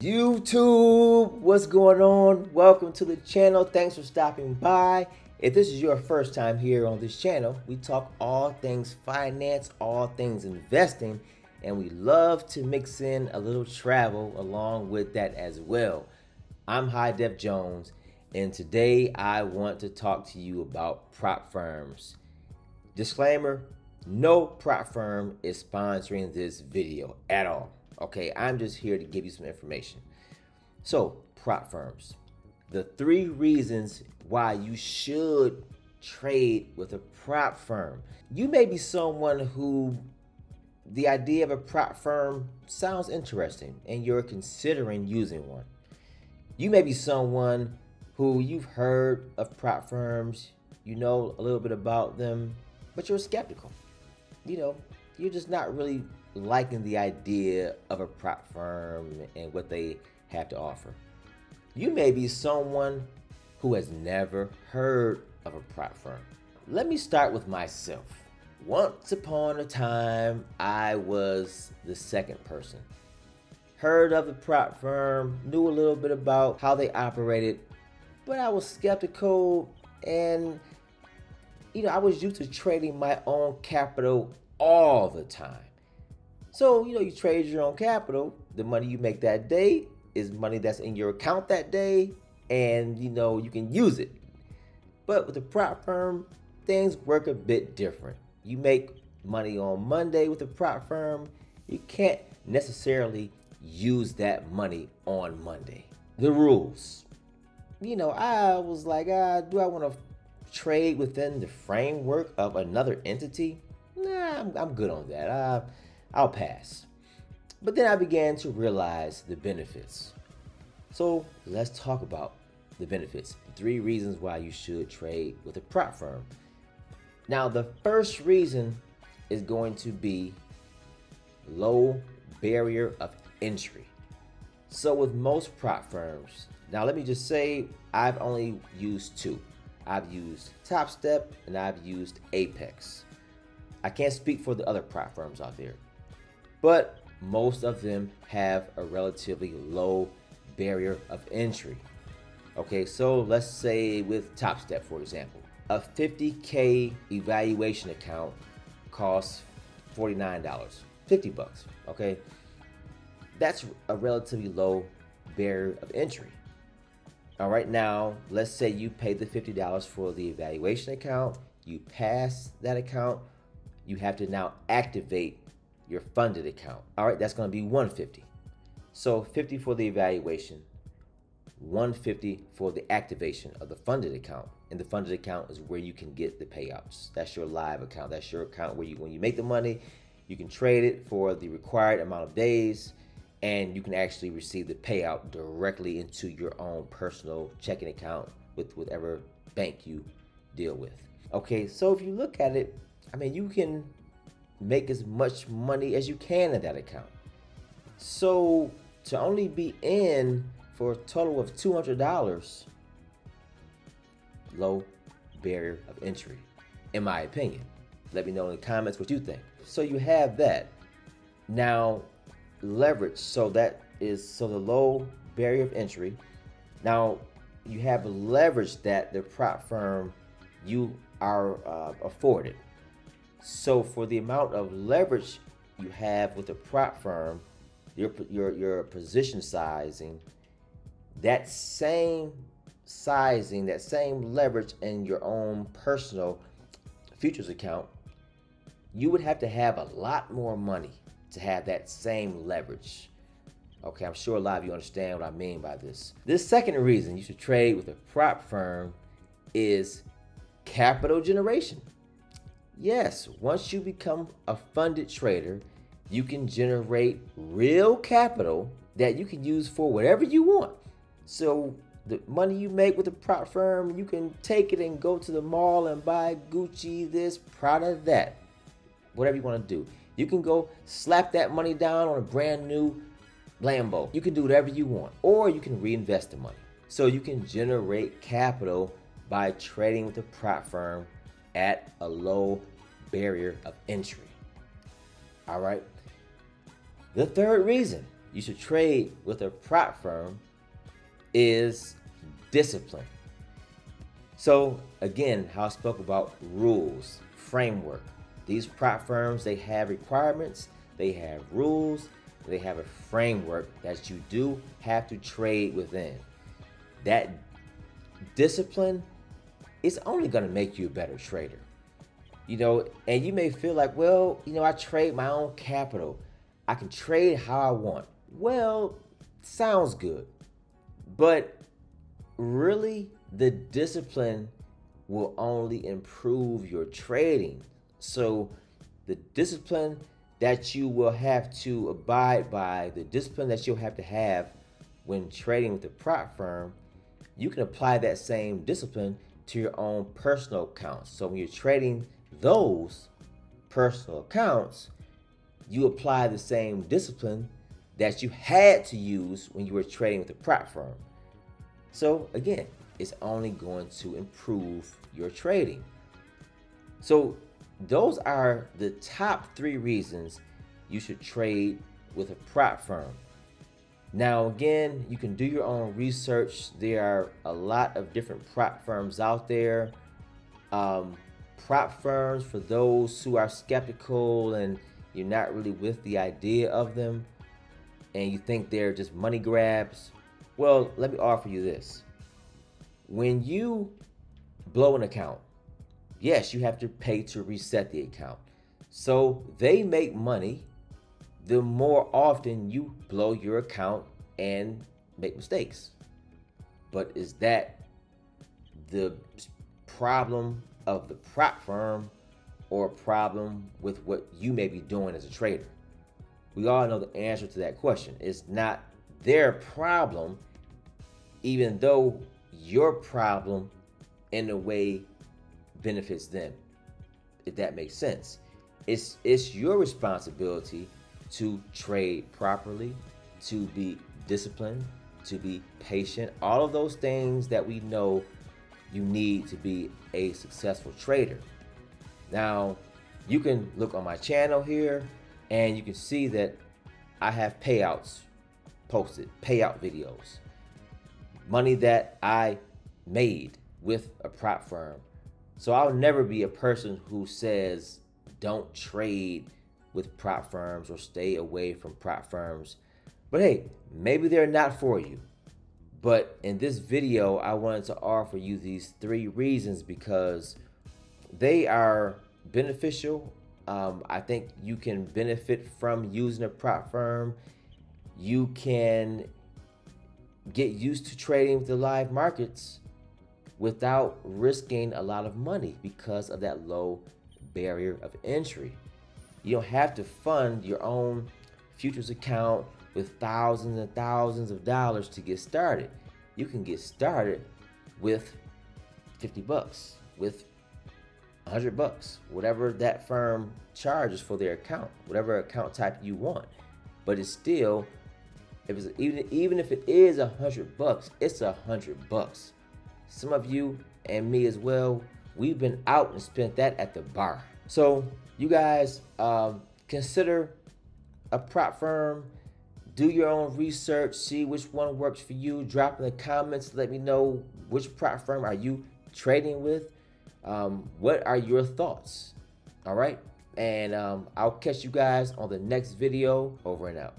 YouTube, what's going on? Welcome to the channel. Thanks for stopping by. If this is your first time here on this channel, we talk all things finance, all things investing, and we love to mix in a little travel along with that as well. I'm High Def Jones, and today I want to talk to you about prop firms. Disclaimer, no prop firm is sponsoring this video at all. Okay, I'm just here to give you some information. So, prop firms. The 3 reasons why you should trade with a prop firm. You may be someone who the idea of a prop firm sounds interesting and you're considering using one. You may be someone who you've heard of prop firms, you know a little bit about them, but you're skeptical. You're just not really liking the idea of a prop firm and what they have to offer. You may be someone who has never heard of a prop firm. Let me start with myself. Once upon a time, I was the second person. Heard of the prop firm, knew a little bit about how they operated, but I was skeptical and I was used to trading my own capital all the time. So, you trade your own capital. The money you make that day is money that's in your account that day, and you can use it. But with the prop firm, things work a bit different. You make money on Monday with a prop firm, you can't necessarily use that money on Monday. The rules. I was like, do I want to trade within the framework of another entity? Nah, I'm good on that. I'll pass. But then I began to realize the benefits. So let's talk about the benefits. 3 reasons why you should trade with a prop firm. Now, the first reason is going to be low barrier of entry. So with most prop firms, now let me just say I've only used 2. I've used Top Step and I've used Apex. I can't speak for the other prop firms out there, but most of them have a relatively low barrier of entry. Okay, so let's say with Top Step, for example, a $50K evaluation account costs $49, $50, okay? That's a relatively low barrier of entry. All right, now let's say you pay the $50 for the evaluation account, you pass that account, you have to now activate your funded account. All right, that's going to be $150. So $50 for the evaluation, $150 for the activation of the funded account. And the funded account is where you can get the payouts. That's your live account. That's your account where when you make the money, you can trade it for the required amount of days, and you can actually receive the payout directly into your own personal checking account with whatever bank you deal with. Okay, so if you look at it, you can make as much money as you can in that account. So to only be in for a total of $200, low barrier of entry, in my opinion. Let me know in the comments what you think. So you have that. Now, leverage, so the low barrier of entry. Now you have leverage that the prop firm you are afforded. So for the amount of leverage you have with the prop firm, your position sizing, that same leverage in your own personal futures account, you would have to have a lot more money to have that same leverage. Okay, I'm sure a lot of you understand what I mean by this. This second reason you should trade with a prop firm is capital generation. Yes, once you become a funded trader, you can generate real capital that you can use for whatever you want. So the money you make with a prop firm, you can take it and go to the mall and buy Gucci this, Prada that, whatever you want to do. You can go slap that money down on a brand new Lambo. You can do whatever you want, or you can reinvest the money. So you can generate capital by trading with a prop firm at a low barrier of entry. All right. The third reason you should trade with a prop firm is discipline. So again, how I spoke about rules, framework. These prop firms, they have requirements, they have rules, they have a framework that you do have to trade within. That discipline is only going to make you a better trader. And you may feel like, well, I trade my own capital. I can trade how I want. Well, sounds good. But really, the discipline will only improve your trading. So the discipline that you will have to abide by, the discipline that you'll have to have when trading with a prop firm, you can apply that same discipline to your own personal accounts. So when you're trading those personal accounts, you apply the same discipline that you had to use when you were trading with a prop firm. So again, it's only going to improve your trading. So those are the top 3 reasons you should trade with a prop firm. Now again, you can do your own research. There are a lot of different prop firms out there. Prop firms, for those who are skeptical and you're not really with the idea of them and you think they're just money grabs, well, let me offer you this. When you blow an account, yes, you have to pay to reset the account. So they make money the more often you blow your account and make mistakes. But is that the problem of the prop firm or a problem with what you may be doing as a trader? We all know the answer to that question. It's not their problem, even though your problem in a way benefits them, if that makes sense. It's your responsibility to trade properly, to be disciplined, to be patient, all of those things that we know you need to be a successful trader. Now, you can look on my channel here and you can see that I have payouts posted, payout videos, money that I made with a prop firm. So I'll never be a person who says don't trade with prop firms or stay away from prop firms. But hey, maybe they're not for you. But in this video, I wanted to offer you these 3 reasons because they are beneficial. I think you can benefit from using a prop firm. You can get used to trading with the live markets without risking a lot of money because of that low barrier of entry. You don't have to fund your own futures account with thousands and thousands of dollars to get started. You can get started with $50, with $100, whatever that firm charges for their account, whatever account type you want. But it's still, even if it is $100, it's $100. Some of you and me as well, we've been out and spent that at the bar. So you guys consider a prop firm. Do your own research, see which one works for you. Drop in the comments, let me know which prop firm are you trading with. What are your thoughts? All right, and I'll catch you guys on the next video. Over and out.